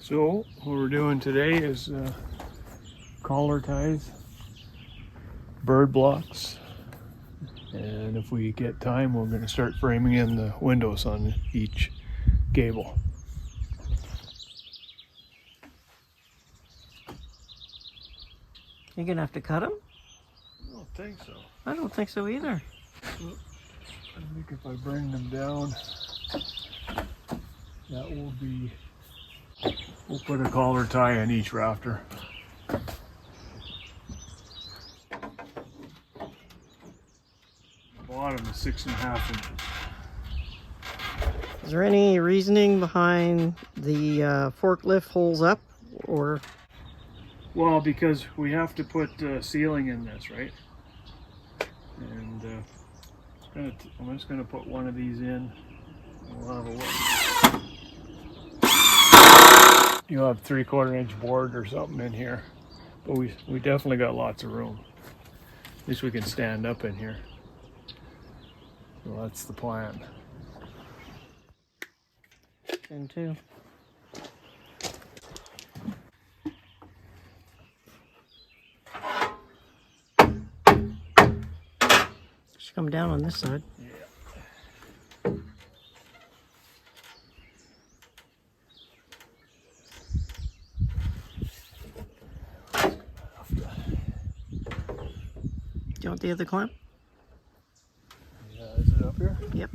So what we're doing today is collar ties, bird blocks, and if we get time we're going to start framing in the windows on each gable. You're gonna have to cut them? I don't think so. I don't think so either. I think if I bring them down, that will be, we'll put a collar tie on each rafter. The bottom is 6.5 inches. Is there any reasoning behind the forklift holes up, or? Well, because we have to put ceiling in this, right? And I'm just gonna put one of these in. We'll have a look. You'll have 3/4 inch board or something in here, but we definitely got lots of room. At least we can stand up in here. So that's the plan. And two. Should come down on this side. Yeah. Do you want the other clamp? Yeah, is it up here? Yep.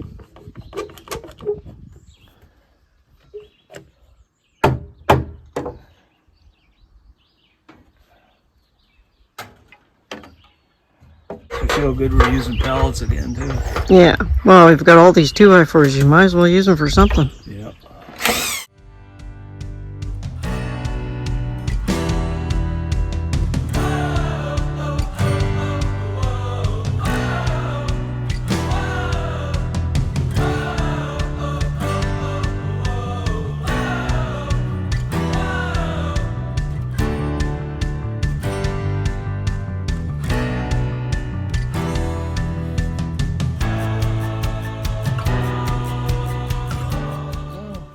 I feel good we're using pallets again too. Yeah. Well, we've got all these 2x4s. You might as well use them for something. Yeah.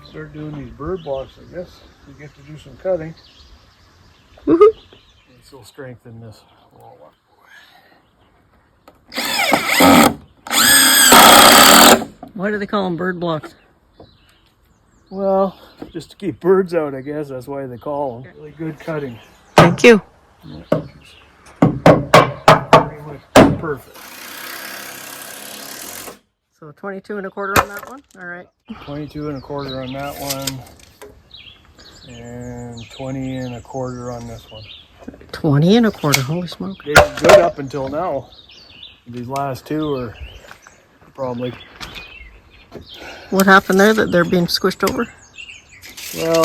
Start doing these bird blocks, I guess. We get to do some cutting. Woohoo! This will strengthen this wall up. Why do they call them bird blocks? Well, just to keep birds out, I guess. That's why they call them. Really good cutting. Thank you. Yeah. Pretty much perfect. So 22 1/4 on that one. All right. 22 1/4 on that one. And 20 1/4 on this one. 20 1/4. Holy smoke. They've been good up until now. These last two are probably, What happened there that they're being squished over? well,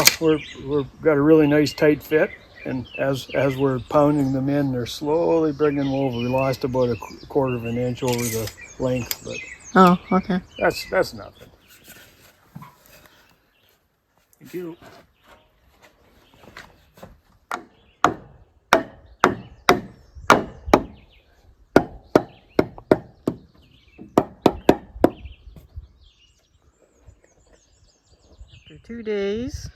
we've got a really nice tight fit, and as we're pounding them in, they're slowly bringing them over. We lost about a 1/4 inch over the length, but Oh, okay. that's nothing. Thank you. After 2 days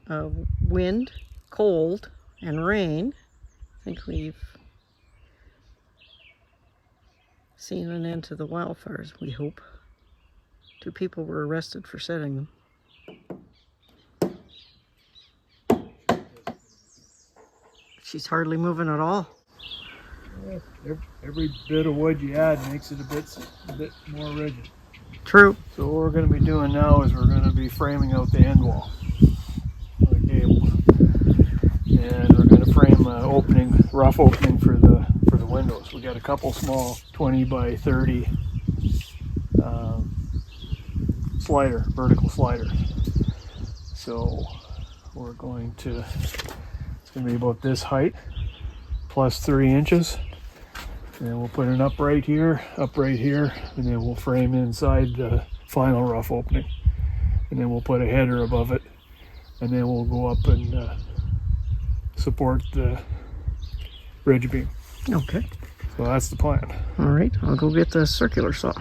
of wind, cold, and rain, I think we've seen an end to the wildfires, we hope. 2 people were arrested for setting them. She's hardly moving at all. Yeah, every bit of wood you add makes it a bit more rigid. True. So what we're going to be doing now is we're going to be framing out the end wall of the gable, and we're going to frame an opening, rough opening for the windows. We got a couple small 20 by 30 vertical slider. So we're going to, it's going to be about this height plus 3 inches. And then we'll put an upright here, and then we'll frame inside the final rough opening. And then we'll put a header above it, and then we'll go up and support the ridge beam. Okay. So that's the plan. All right. I'll go get the circular saw.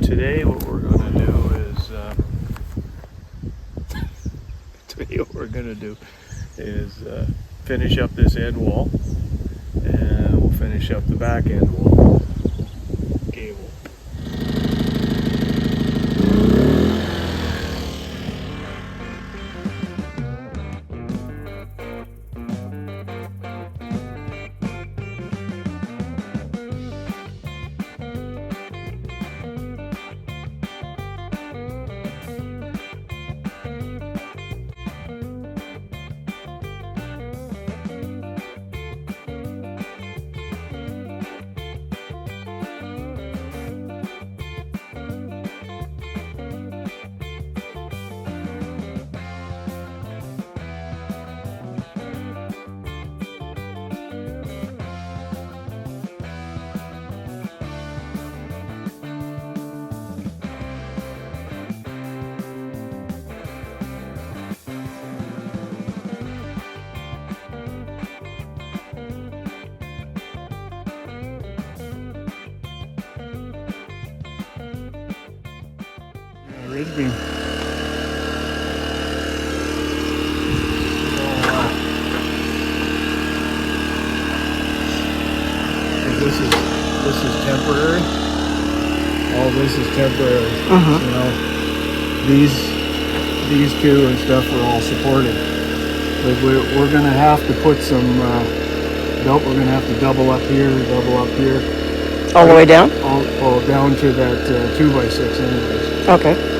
today what we're going to do is finish up this end wall, and we'll finish up the back end wall. Gable. Ridge beam. This is temporary. All this is temporary. You know, these two and stuff are all supported. But we're gonna have to put some. We're gonna have to double up here, All the way down? All down to that 2x6 anyways. Okay.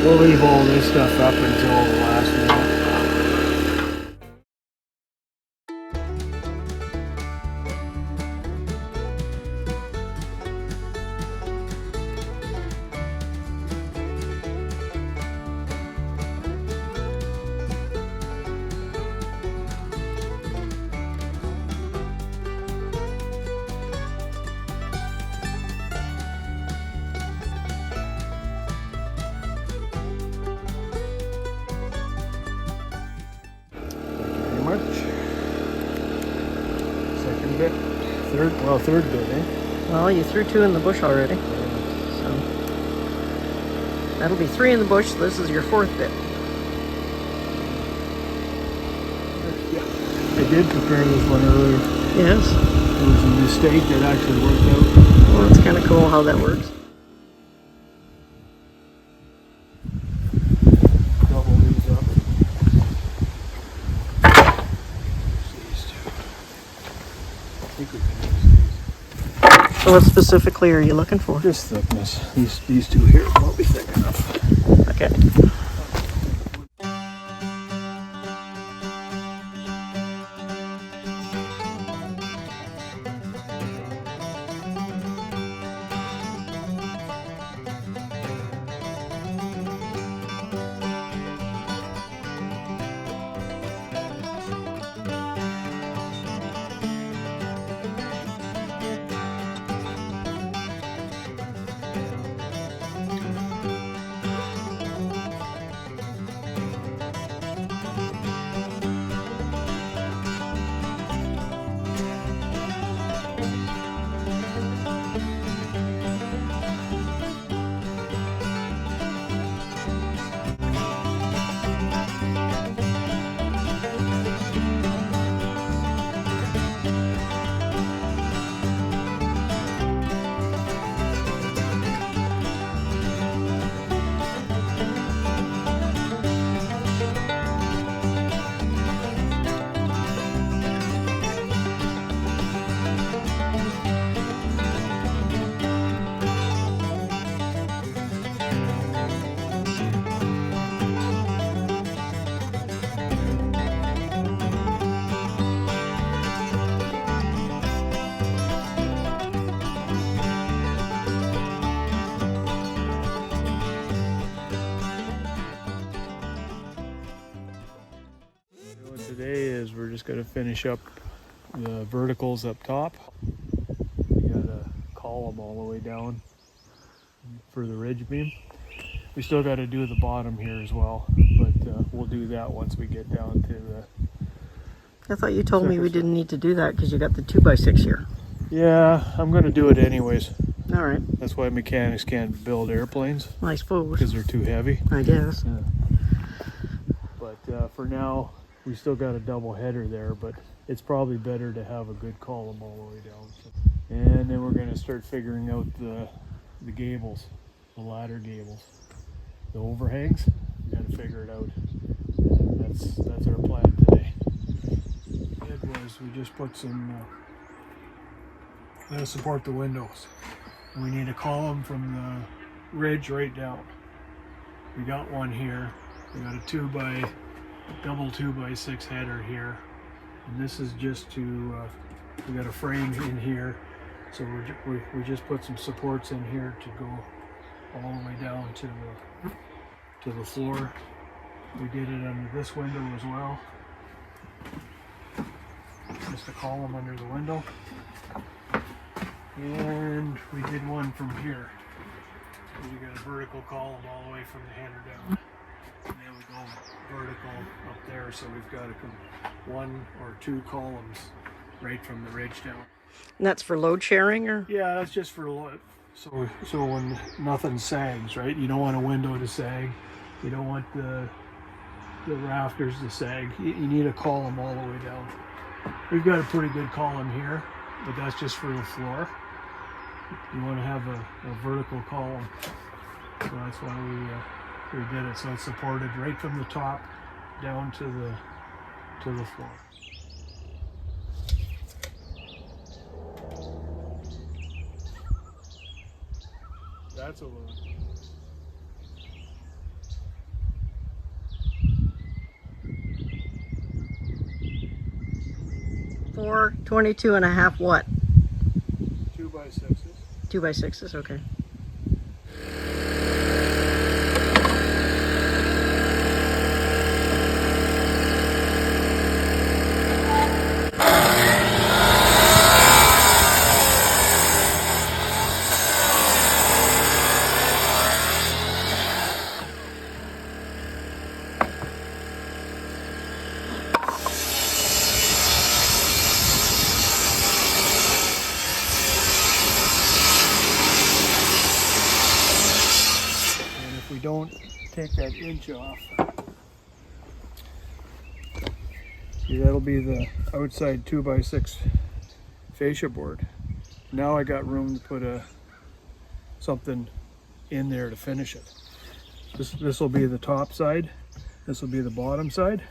We'll leave all this stuff up until the last minute. Second bit, third bit, eh? Well, you threw 2 in the bush already. So that'll be 3 in the bush. This is your 4th bit. Yeah, I did prepare this one earlier. Yes. It was a mistake that actually worked out. Well, it's kind of cool how that works. Double these up. These two. I think we can use these. So what specifically are you looking for? Just thickness. These two here won't be thick enough. Okay. Today is we're just going to finish up the verticals up top. We got a column all the way down for the ridge beam. We still got to do the bottom here as well, but we'll do that once we get down to the... I thought you told me we didn't need to do that because you got the 2x6 here. Yeah, I'm going to do it anyways. All right. That's why mechanics can't build airplanes, I suppose. because they're too heavy. I guess. Yeah. But for now, we still got a double header there, but it's probably better to have a good column all the way down. So. And then we're going to start figuring out the gables, the ladder gables, the overhangs. We got to figure it out. That's our plan today. It was we just put some to support the windows. We need a column from the ridge right down. We got one here. We got a double 2x6 header here, and this is just to we got a frame in here, so we just put some supports in here to go all the way down to the floor. We did it under this window as well, just a column under the window, and we did one from here. We got a vertical column all the way from the header down. And then we go vertical up there, so we've got one or two columns right from the ridge down. And that's for load sharing, or? Yeah, that's just for load. So when nothing sags, right? You don't want a window to sag. You don't want the rafters to sag. You need a column all the way down. We've got a pretty good column here, but that's just for the floor. You want to have a vertical column, so that's why we did it, so it's supported right from the top down to the floor. That's a little. 422.5 what? 2x6s. 2x6s, okay. Don't take that inch off. See, that'll be the outside 2x6 fascia board. Now I got room to put something in there to finish it. This will be the top side. This will be the bottom side,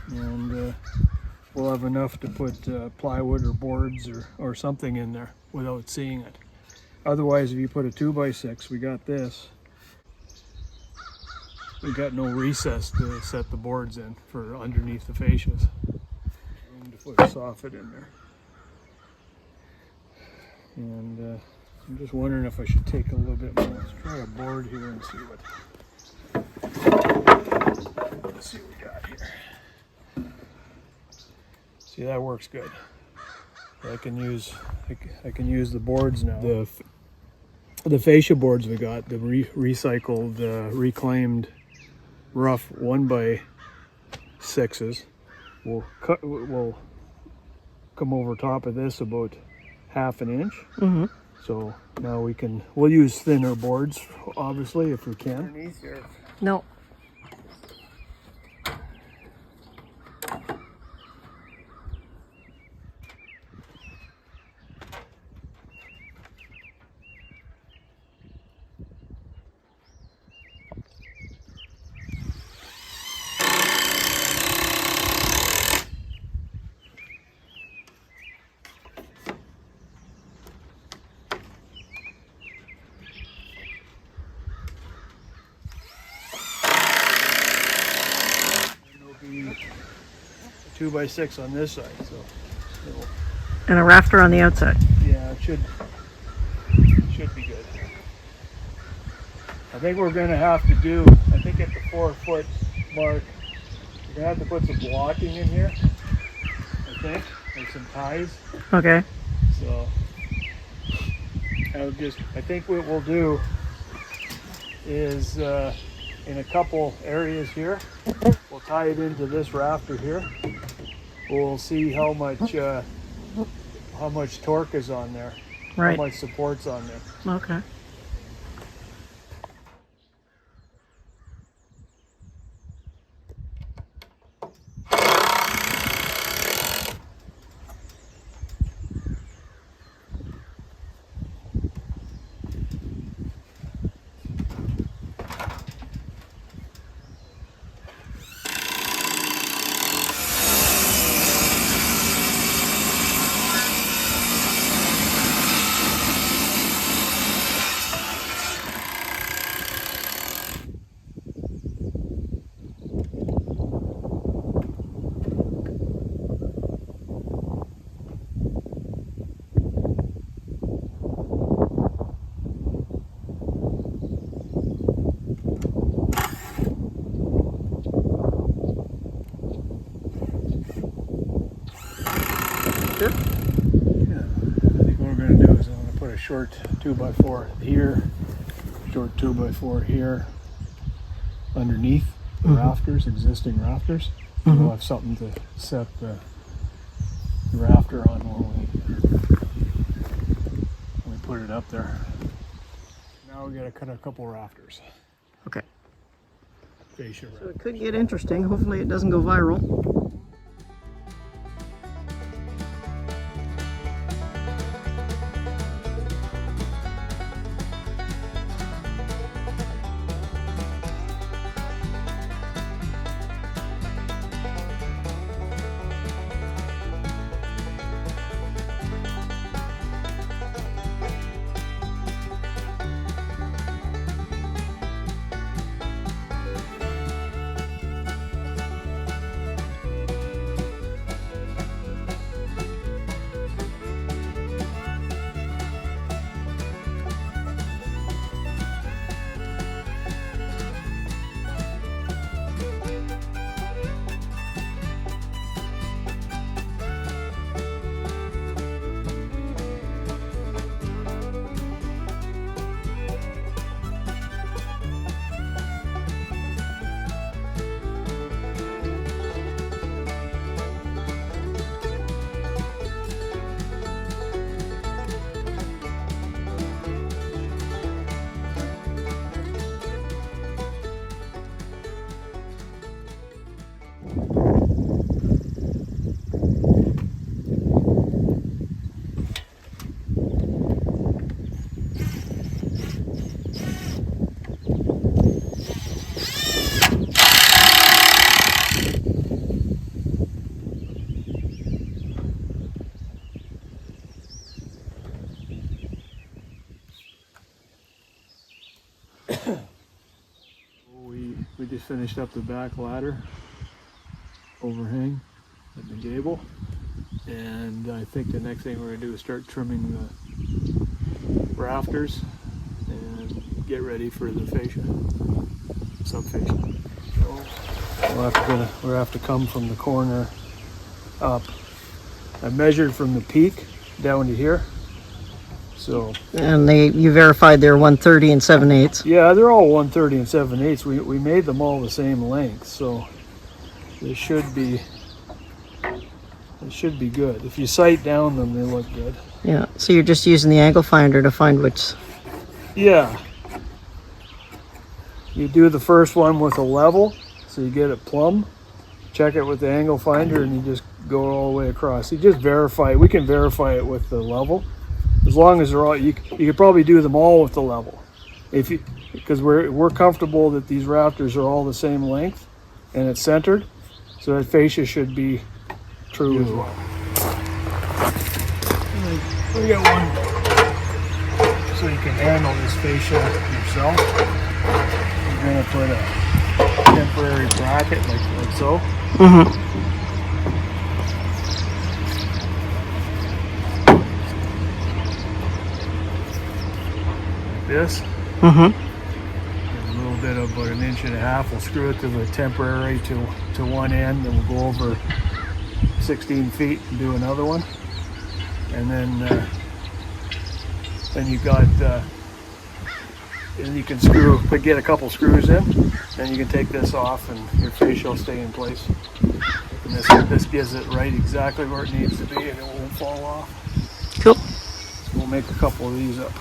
and we'll have enough to put plywood or boards or something in there without seeing it. Otherwise, if you put a 2x6, we got this. We got no recess to set the boards in for underneath the fascias. Room to put a soffit in there. And I'm just wondering if I should take a little bit more. Let's try a board here and see what we got here. See, that works good. I can use the boards now. The fascia boards we got, the recycled, reclaimed rough 1x6s will come over top of this about 1/2 inch. Mm-hmm. So now we'll use thinner boards, obviously, if we can. No. Be 2x6 on this side, so And a rafter on the outside. yeah, it should be good. I think we're gonna have to do, I think at the 4-foot mark, we're gonna have to put some blocking in here, I think, like some ties. Okay. So I think what we'll do is in a couple areas here, we'll tie it into this rafter here. We'll see how how much torque is on there, Right. how much support's on there. Okay. Yeah, I think what we're going to do is I'm going to put a short 2x4 here, short 2x4 here, underneath the rafters, existing rafters. We'll have something to set the rafter on when we put it up there. Now we got to cut a couple rafters. Okay. Fascia So rafters. it could get interesting. Hopefully it doesn't go viral. We just finished up the back ladder overhang at the gable, and I think the next thing we're going to do is start trimming the rafters and get ready for the fascia, sub-fascia. So we'll have to come from the corner up. I measured from the peak down to here. So, And you verified they're 130 and 7/8. yeah, they're all 130 and 7/8. We made them all the same length, so they should be good. If you sight down them, they look good. Yeah, so you're just using the angle finder to find which... Yeah. You do the first one with a level, so you get it plumb. Check it with the angle finder, and you just go all the way across. You just verify it. We can verify it with the level. As long as they're all, you could probably do them all with the level, because we're comfortable that these rafters are all the same length, and it's centered, so that fascia should be true as well. We got one, so you can handle this fascia yourself. We're gonna put a temporary bracket like so. This. A little bit of about 1.5 inches. We'll screw it to the temporary to one end, and we'll go over 16 feet and do another one. And then you got and you can get a couple screws in, and you can take this off, and your fascia will stay in place. And this gives it right exactly where it needs to be, and it won't fall off. Cool. We'll make a couple of these up.